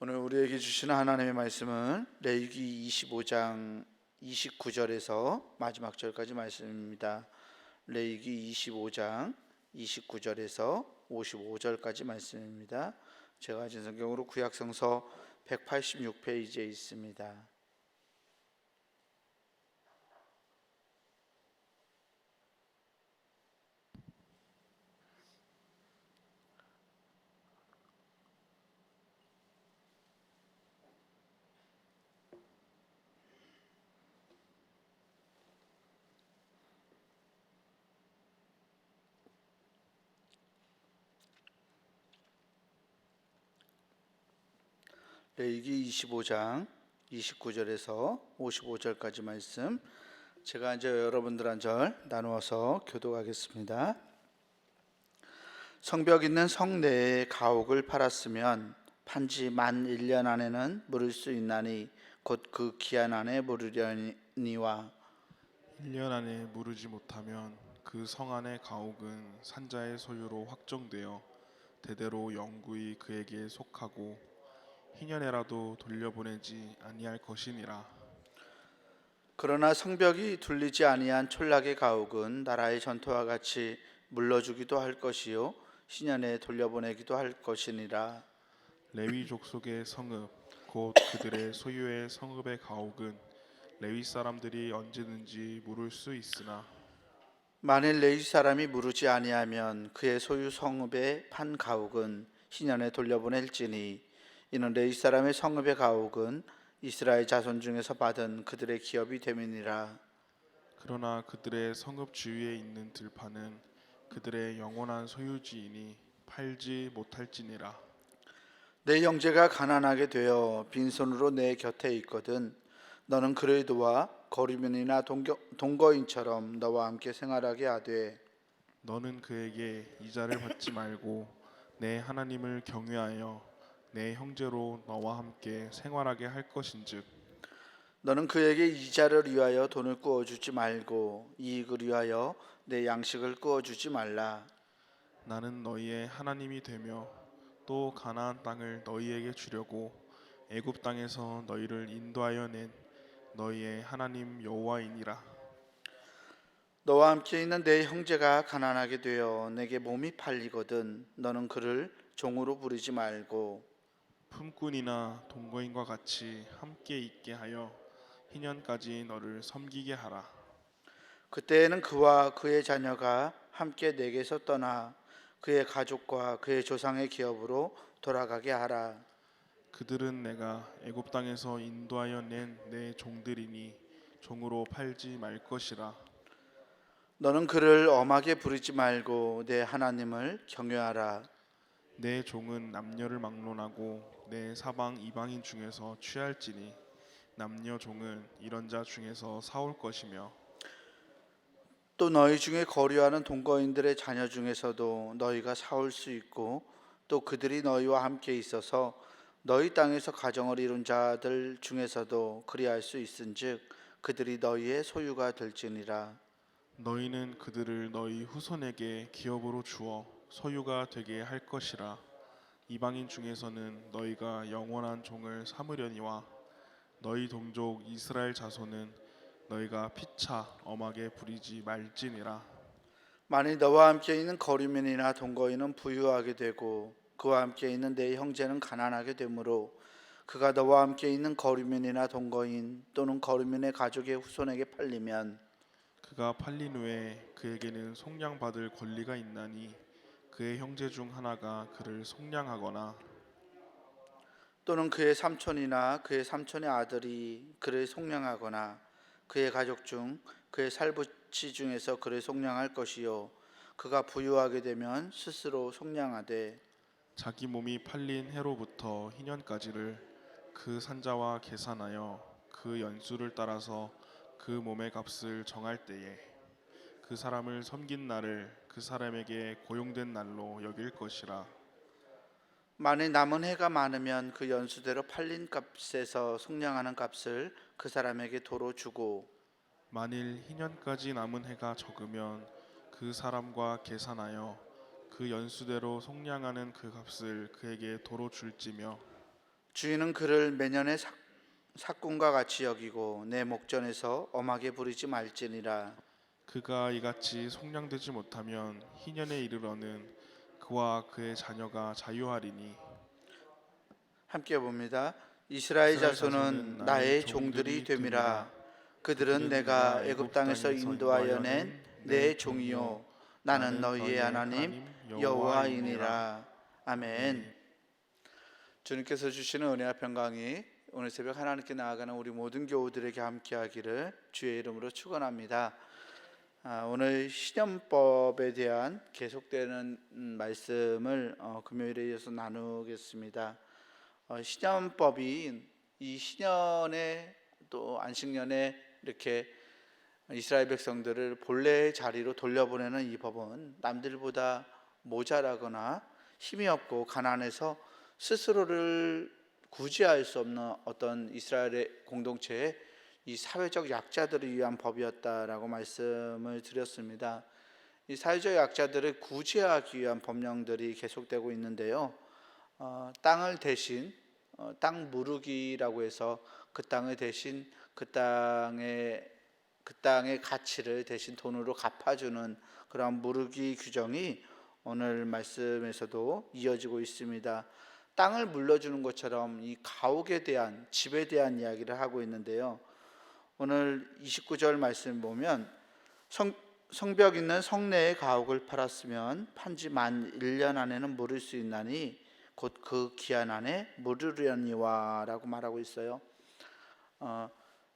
오늘 우리에게 주시는 하나님의 말씀은 레위기 25장 29절에서 마지막 절까지 말씀입니다. 레위기 25장 29절에서 55절까지 말씀입니다. 제가 가진 성경으로 구약성서 186페이지에 있습니다. 레위기 25장 29절에서 55절까지 말씀, 제가 이제 여러분들 한 절 나누어서 교독하겠습니다. 성벽 있는 성 내에 가옥을 팔았으면 판지 만 1년 안에는 물을 수 있나니 곧 그 기한 안에 물으려니와 1년 안에 무르지 못하면 그 성 안의 가옥은 산자의 소유로 확정되어 대대로 영구히 그에게 속하고 희년에라도 돌려보내지 아니할 것이니라. 그러나 성벽이 둘리지 아니한 촌락의 가옥은 나라의 전토와 같이 물러주기도 할 것이요 신년에 돌려보내기도 할 것이니라. 레위 족속의 성읍 곧 그들의 소유의 성읍의 가옥은 레위 사람들이 언제든지 물을 수 있으나 만일 레위 사람이 무르지 아니하면 그의 소유 성읍의 판 가옥은 신년에 돌려보낼지니 이는 레위 사람의 성읍의 가옥은 이스라엘 자손 중에서 받은 그들의 기업이 됨이니라. 그러나 그들의 성읍 주위에 있는 들판은 그들의 영원한 소유지이니 팔지 못할지니라. 내 형제가 가난하게 되어 빈손으로 내 곁에 있거든 너는 그를 도와 거류민이나 동거인처럼 너와 함께 생활하게 하되 너는 그에게 이자를 받지 말고 내 하나님을 경외하여 내 형제로 너와 함께 생활하게 할 것인즉 너는 그에게 이자를 위하여 돈을 꾸어주지 말고 이익을 위하여 내 양식을 꾸어주지 말라. 나는 너희의 하나님이 되며 또 가나안 땅을 너희에게 주려고 애굽 땅에서 너희를 인도하여 낸 너희의 하나님 여호와이니라. 너와 함께 있는 내 형제가 가난하게 되어 내게 몸이 팔리거든 너는 그를 종으로 부르지 말고 품꾼이나 동거인과 같이 함께 있게 하여 희년까지 너를 섬기게 하라. 그때에는 그와 그의 자녀가 함께 내게서 떠나 그의 가족과 그의 조상의 기업으로 돌아가게 하라. 그들은 내가 애굽 땅에서 인도하여 낸 내 종들이니 종으로 팔지 말 것이라. 너는 그를 엄하게 부르지 말고 내 하나님을 경외하라. 내 종은 남녀를 막론하고 내 사방 이방인 중에서 취할지니 남녀 종은 이런 자 중에서 사올 것이며 또 너희 중에 거류하는 동거인들의 자녀 중에서도 너희가 사올 수 있고 또 그들이 너희와 함께 있어서 너희 땅에서 가정을 이룬 자들 중에서도 그리할 수 있은즉 그들이 너희의 소유가 될지니라. 너희는 그들을 너희 후손에게 기업으로 주어 소유가 되게 할 것이라. 이방인 중에서는 너희가 영원한 종을 삼으려니와 너희 동족 이스라엘 자손은 너희가 피차 엄하게 부리지 말지니라. 만일 너와 함께 있는 거류민이나 동거인은 부유하게 되고 그와 함께 있는 내 형제는 가난하게 되므로 그가 너와 함께 있는 거류민이나 동거인 또는 거류민의 가족의 후손에게 팔리면 그가 팔린 후에 그에게는 속량받을 권리가 있나니 그의 형제 중 하나가 그를 속량하거나 또는 그의 삼촌이나 그의 삼촌의 아들이 그를 속량하거나 그의 가족 중 그의 살부치 중에서 그를 속량할 것이요 그가 부유하게 되면 스스로 속량하되 자기 몸이 팔린 해로부터 희년까지를 그 산자와 계산하여 그 연수를 따라서 그 몸의 값을 정할 때에 그 사람을 섬긴 날을 그 사람에게 고용된 날로 여길 것이라. 만일 남은 해가 많으면 그 연수대로 팔린 값에서 속량하는 값을 그 사람에게 도로 주고 만일 희년까지 남은 해가 적으면 그 사람과 계산하여 그 연수대로 속량하는 그 값을 그에게 도로 줄지며 주인은 그를 매년의 삭군과 같이 여기고 내 목전에서 엄하게 부리지 말지니라. 그가 이같이 속량되지 못하면 희년에 이르러는 그와 그의 자녀가 자유하리니 함께 봅니다. 이스라엘 이스라엘 자손은 자손은 나의 나의 종들이 종들이 됨이라. 됨이라. 그들은 그들은 내가 내가 애굽 애굽 땅에서 땅에서 인도하여 낸 인도하여 내 내 종이요 종이요 나는 나는 너희의 너희의 하나님 하나님 여호와이니라. 여호와이니라. 아멘. 아멘. 주님께서 주시는 은혜와 평강이 오늘 새벽 하나님께 나아가는 우리 모든 교우들에게 함께하기를 주의 이름으로 축원합니다. 오늘 신연법에 대한 계속되는 말씀을 금요일에 이어서 나누겠습니다. 신연법이 이 신년에 또 안식년에 이렇게 이스라엘 백성들을 본래의 자리로 돌려보내는 이 법은 남들보다 모자라거나 힘이 없고 가난해서 스스로를 구제할 수 없는 어떤 이스라엘의 공동체의 이 사회적 약자들을 위한 법이었다라고 말씀을 드렸습니다. 이 사회적 약자들을 구제하기 위한 법령들이 계속되고 있는데요. 땅을 대신 땅 무르기라고 해서 그 땅을 대신 그 땅의 가치를 대신 돈으로 갚아주는 그런 무르기 규정이 오늘 말씀에서도 이어지고 있습니다. 땅을 물려주는 것처럼 이 가옥에 대한 집에 대한 이야기를 하고 있는데요. 오늘 29절 말씀 보면 성벽 있는 성내의 가옥을 팔았으면 판지 만 1년 안에는 물을 수 있나니 곧 그 기한 안에 물으려니와 라고 말하고 있어요.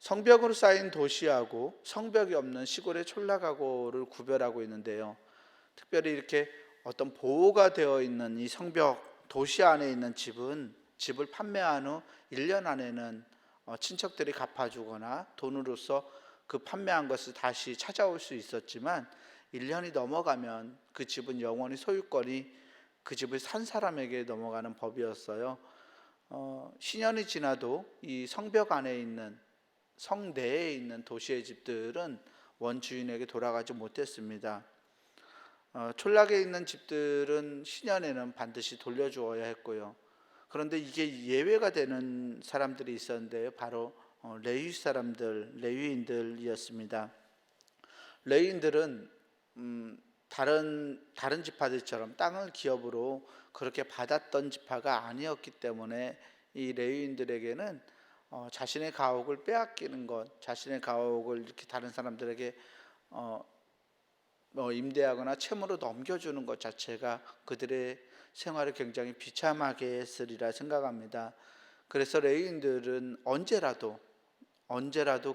성벽으로 쌓인 도시하고 성벽이 없는 시골의 촌락하고를 구별하고 있는데요. 특별히 이렇게 어떤 보호가 되어 있는 이 성벽 도시 안에 있는 집을 판매한 후 1년 안에는 친척들이 갚아주거나 돈으로서 그 판매한 것을 다시 찾아올 수 있었지만 1년이 넘어가면 그 집은 영원히 소유권이 그 집을 산 사람에게 넘어가는 법이었어요. 신년이 지나도 이 성벽 안에 있는 성내에 있는 도시의 집들은 원주인에게 돌아가지 못했습니다. 촌락에 있는 집들은 신년에는 반드시 돌려주어야 했고요. 그런데 이게 예외가 되는 사람들이 있었는데요. 바로 레위 사람들, 레위인들이었습니다. 레위인들은 다른 지파들처럼 땅을 기업으로 그렇게 받았던 지파가 아니었기 때문에 이 레위인들에게는 자신의 가옥을 빼앗기는 것, 자신의 가옥을 이렇게 다른 사람들에게 임대하거나 채무로 넘겨주는 것 자체가 그들의 생활을 굉장히 비참하게 했으리라 생각합니다. 그래서 레위인들은 언제라도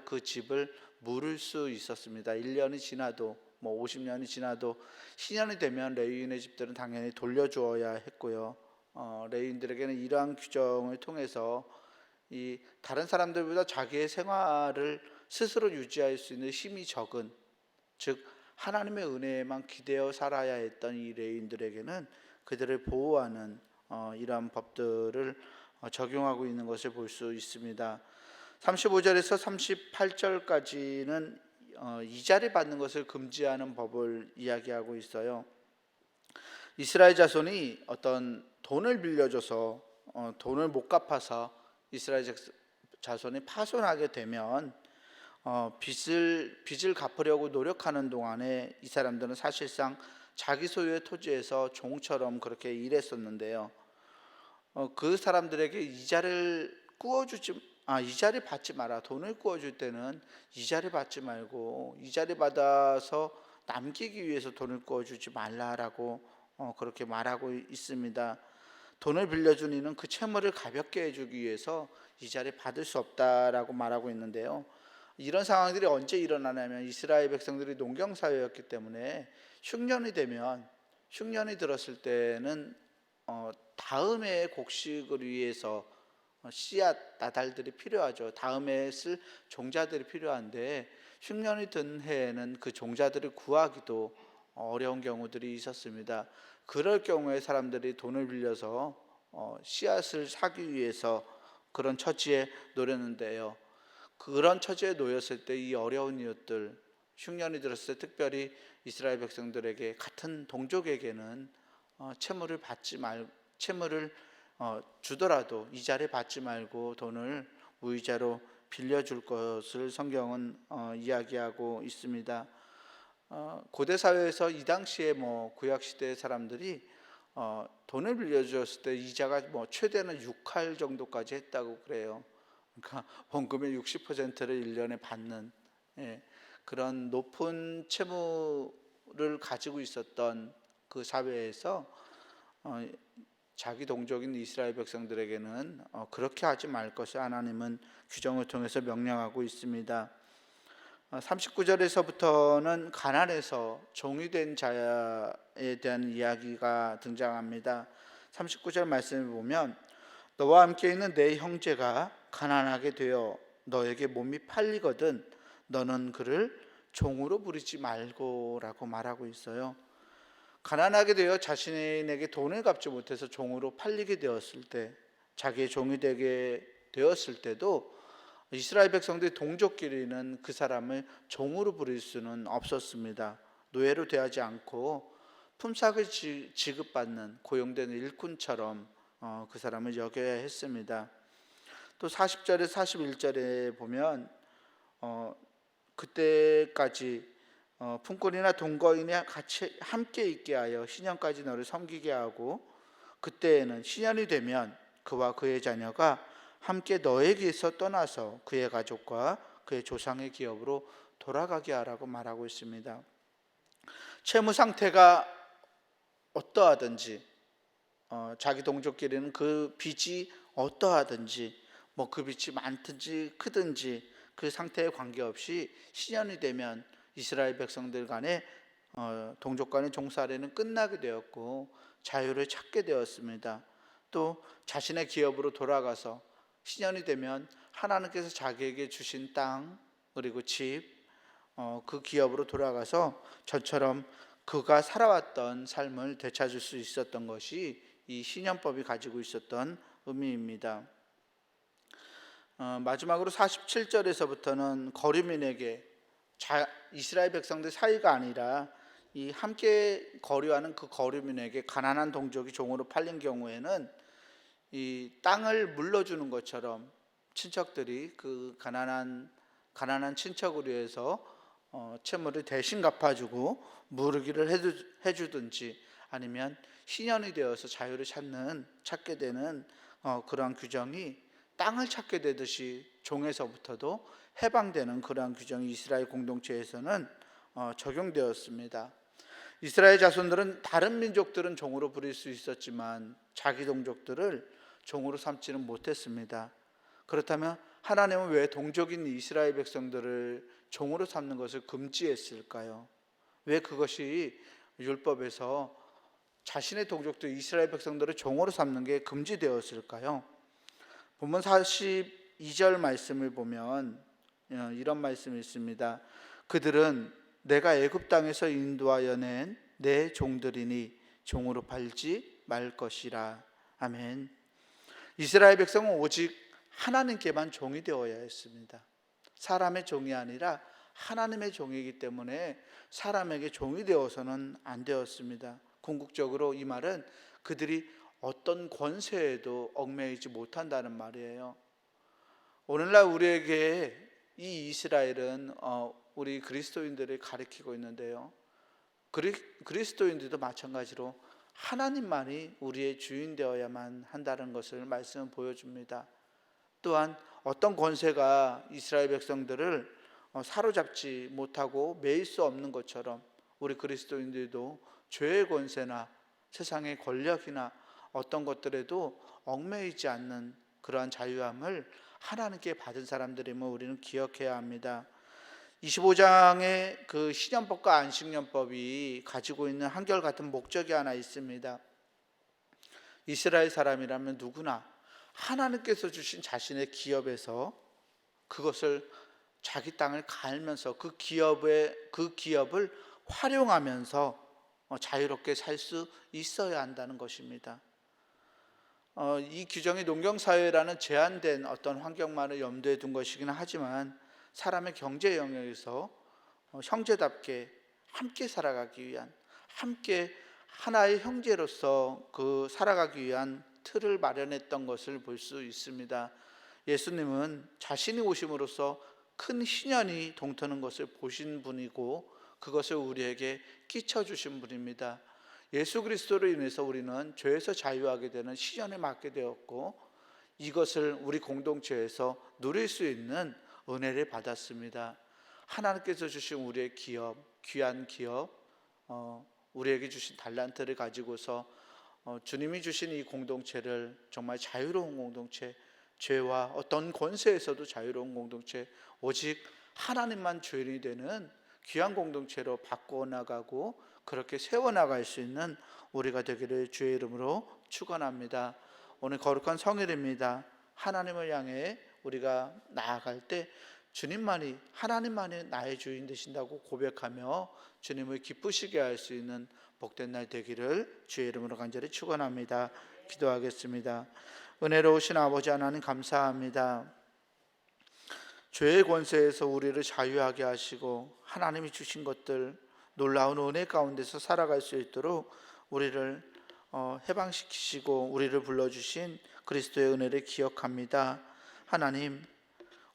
그 집을 물을 수 있었습니다. 1년이 지나도 50년이 지나도 신년이 되면 레위인의 집들은 당연히 돌려주어야 했고요. 레위인들에게는 이러한 규정을 통해서 이 다른 사람들보다 자기의 생활을 스스로 유지할 수 있는 힘이 적은, 즉 하나님의 은혜에만 기대어 살아야 했던 이 레위인들에게는 그들을 보호하는 이러한 법들을 적용하고 있는 것을 볼 수 있습니다. 35절에서 38절까지는 이자를 받는 것을 금지하는 법을 이야기하고 있어요. 이스라엘 자손이 어떤 돈을 빌려줘서 돈을 못 갚아서 이스라엘 자손이 파손하게 되면 빚을 갚으려고 노력하는 동안에 이 사람들은 사실상 자기 소유의 토지에서 종처럼 그렇게 일했었는데요. 그 사람들에게 이자를 받지 마라. 돈을 구워줄 때는 이자를 받지 말고 이자를 받아서 남기기 위해서 돈을 구워주지 말라라고 그렇게 말하고 있습니다. 돈을 빌려준 이는 그 채무를 가볍게 해주기 위해서 이자를 받을 수 없다라고 말하고 있는데요. 이런 상황들이 언제 일어나냐면 이스라엘 백성들이 농경 사회였기 때문에 흉년이 들었을 때는 다음 해의 곡식을 위해서 씨앗 나달들이 필요하죠. 다음 해에 쓸 종자들이 필요한데 흉년이 든 해에는 그 종자들을 구하기도 어려운 경우들이 있었습니다. 그럴 경우에 사람들이 돈을 빌려서 씨앗을 사기 위해서 그런 처지에 놓였는데요. 그런 처지에 놓였을 때 이 어려운 이웃들, 흉년이 들었을 때 특별히 이스라엘 백성들에게 같은 동족에게는 채무를 주더라도 이자를 받지 말고 돈을 무이자로 빌려줄 것을 성경은 이야기하고 있습니다. 고대 사회에서 이 당시에 구약 시대 사람들이 돈을 빌려줬을 때 이자가 최대는 6할 정도까지 했다고 그래요. 그러니까 원금의 60%를 1년에 받는, 예, 그런 높은 채무를 가지고 있었던 그 사회에서 자기 동족인 이스라엘 백성들에게는 그렇게 하지 말 것을 하나님은 규정을 통해서 명령하고 있습니다. 39절에서부터는 가난해서 종이 된 자에 대한 이야기가 등장합니다. 39절 말씀을 보면 너와 함께 있는 내 형제가 가난하게 되어 너에게 몸이 팔리거든 너는 그를 종으로 부리지 말고라고 말하고 있어요. 가난하게 되어 자신에게 돈을 갚지 못해서 종으로 팔리게 되었을 때, 자기의 종이 되게 되었을 때도 이스라엘 백성들의 동족끼리는 그 사람을 종으로 부릴 수는 없었습니다. 노예로 대하지 않고 품삯을 지급받는 고용된 일꾼처럼 그 사람을 여겨야 했습니다. 또 40절에 41절에 보면 그때까지 품꾼이나 동거인이 같이 함께 있게 하여 신년까지 너를 섬기게 하고 그때에는 신년이 되면 그와 그의 자녀가 함께 너에게서 떠나서 그의 가족과 그의 조상의 기업으로 돌아가게 하라고 말하고 있습니다. 채무 상태가 어떠하든지 자기 동족끼리는 그 빚이 어떠하든지 그 빚이 많든지 크든지 그 상태에 관계없이 신년이 되면 이스라엘 백성들 간의 동족 간의 종살이는 끝나게 되었고 자유를 찾게 되었습니다. 또 자신의 기업으로 돌아가서 신년이 되면 하나님께서 자기에게 주신 땅 그리고 집, 그 기업으로 돌아가서 저처럼 그가 살아왔던 삶을 되찾을 수 있었던 것이 이 신년법이 가지고 있었던 의미입니다. 마지막으로 47절에서부터는 거류민에게 이스라엘 백성들 사이가 아니라 이 함께 거류하는 그 거류민에게 가난한 동족이 종으로 팔린 경우에는 이 땅을 물려주는 것처럼 친척들이 그 가난한 친척을 위해서 채무를 대신 갚아주고 무르기를 해주든지 아니면 신년이 되어서 자유를 찾게 되는 그러한 규정이 땅을 찾게 되듯이 종에서부터도 해방되는 그러한 규정이 이스라엘 공동체에서는 적용되었습니다. 이스라엘 자손들은 다른 민족들은 종으로 부릴 수 있었지만 자기 동족들을 종으로 삼지는 못했습니다. 그렇다면 하나님은 왜 동족인 이스라엘 백성들을 종으로 삼는 것을 금지했을까요? 왜 그것이 율법에서 자신의 동족들 이스라엘 백성들을 종으로 삼는 게 금지되었을까요? 본문 42절 말씀을 보면 이런 말씀이 있습니다. 그들은 내가 애굽 땅에서 인도하여 낸 내 종들이니 종으로 팔지 말 것이라. 아멘. 이스라엘 백성은 오직 하나님께만 종이 되어야 했습니다. 사람의 종이 아니라 하나님의 종이기 때문에 사람에게 종이 되어서는 안 되었습니다. 궁극적으로 이 말은 그들이 어떤 권세에도 얽매이지 못한다는 말이에요. 오늘날 우리에게 이 이스라엘은 우리 그리스도인들을 가리키고 있는데요. 그리스도인들도 마찬가지로 하나님만이 우리의 주인 되어야만 한다는 것을 말씀은 보여줍니다. 또한 어떤 권세가 이스라엘 백성들을 사로잡지 못하고 매일 수 없는 것처럼 우리 그리스도인들도 죄의 권세나 세상의 권력이나 어떤 것들에도 얽매이지 않는 그러한 자유함을 하나님께 받은 사람들임을 우리는 기억해야 합니다. 25장의 그 신년법과 안식년법이 가지고 있는 한결같은 목적이 하나 있습니다. 이스라엘 사람이라면 누구나 하나님께서 주신 자신의 기업에서 그것을 자기 땅을 갈면서 그 기업을 활용하면서 자유롭게 살 수 있어야 한다는 것입니다. 이 규정이 농경사회라는 제한된 어떤 환경만을 염두에 둔 것이긴 하지만 사람의 경제 영역에서 형제답게 함께 살아가기 위한, 함께 하나의 형제로서 그 살아가기 위한 틀을 마련했던 것을 볼 수 있습니다. 예수님은 자신이 오심으로써 큰 시련이 동트는 것을 보신 분이고 그것을 우리에게 끼쳐주신 분입니다. 예수 그리스도로 인해서 우리는 죄에서 자유하게 되는 시련을 맞게 되었고 이것을 우리 공동체에서 누릴 수 있는 은혜를 받았습니다. 하나님께서 주신 우리의 기업, 귀한 기업, 우리에게 주신 달란트를 가지고서 주님이 주신 이 공동체를 정말 자유로운 공동체, 죄와 어떤 권세에서도 자유로운 공동체, 오직 하나님만 주인이 되는 귀한 공동체로 바꿔나가고 그렇게 세워나갈 수 있는 우리가 되기를 주의 이름으로 축원합니다. 오늘 거룩한 성일입니다. 하나님을 향해 우리가 나아갈 때 주님만이, 하나님만이 나의 주인 되신다고 고백하며 주님을 기쁘시게 할 수 있는 복된 날 되기를 주의 이름으로 간절히 축원합니다. 기도하겠습니다. 은혜로우신 아버지 하나님 감사합니다. 죄의 권세에서 우리를 자유하게 하시고 하나님이 주신 것들, 놀라운 은혜 가운데서 살아갈 수 있도록 우리를 해방시키시고 우리를 불러주신 그리스도의 은혜를 기억합니다. 하나님,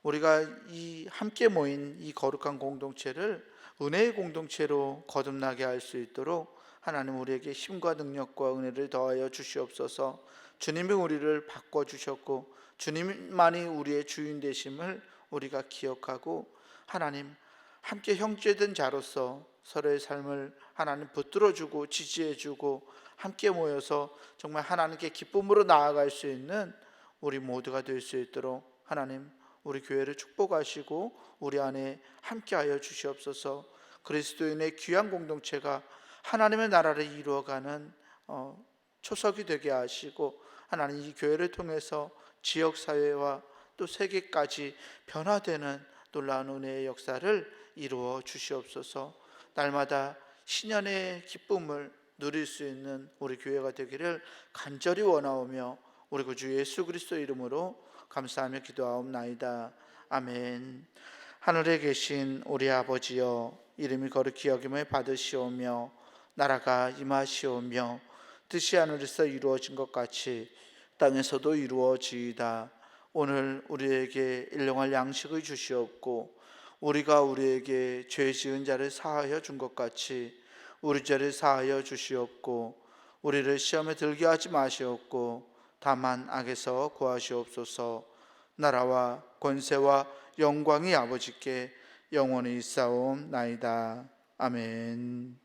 우리가 이 함께 모인 이 거룩한 공동체를 은혜의 공동체로 거듭나게 할 수 있도록 하나님 우리에게 힘과 능력과 은혜를 더하여 주시옵소서. 주님이 우리를 바꿔주셨고 주님만이 우리의 주인 되심을 우리가 기억하고 하나님 함께 형제된 자로서 서로의 삶을 하나님 붙들어주고 지지해주고 함께 모여서 정말 하나님께 기쁨으로 나아갈 수 있는 우리 모두가 될 수 있도록 하나님 우리 교회를 축복하시고 우리 안에 함께하여 주시옵소서. 그리스도인의 귀한 공동체가 하나님의 나라를 이루어가는 초석이 되게 하시고 하나님 이 교회를 통해서 지역사회와 또 세계까지 변화되는 놀라운 은혜의 역사를 이루어 주시옵소서. 날마다 신년의 기쁨을 누릴 수 있는 우리 교회가 되기를 간절히 원하오며 우리 구주 예수 그리스도 이름으로 감사하며 기도하옵나이다. 아멘. 하늘에 계신 우리 아버지여, 이름이 거룩히 여김을 받으시오며 나라가 임하시오며 뜻이 하늘에서 이루어진 것 같이 땅에서도 이루어지이다. 오늘 우리에게 일용할 양식을 주시옵고 우리가 우리에게 죄 지은 자를 사하여 준 것 같이 우리 죄를 사하여 주시옵고 우리를 시험에 들게 하지 마시옵고 다만 악에서 구하시옵소서. 나라와 권세와 영광이 아버지께 영원히 있사옵나이다. 아멘.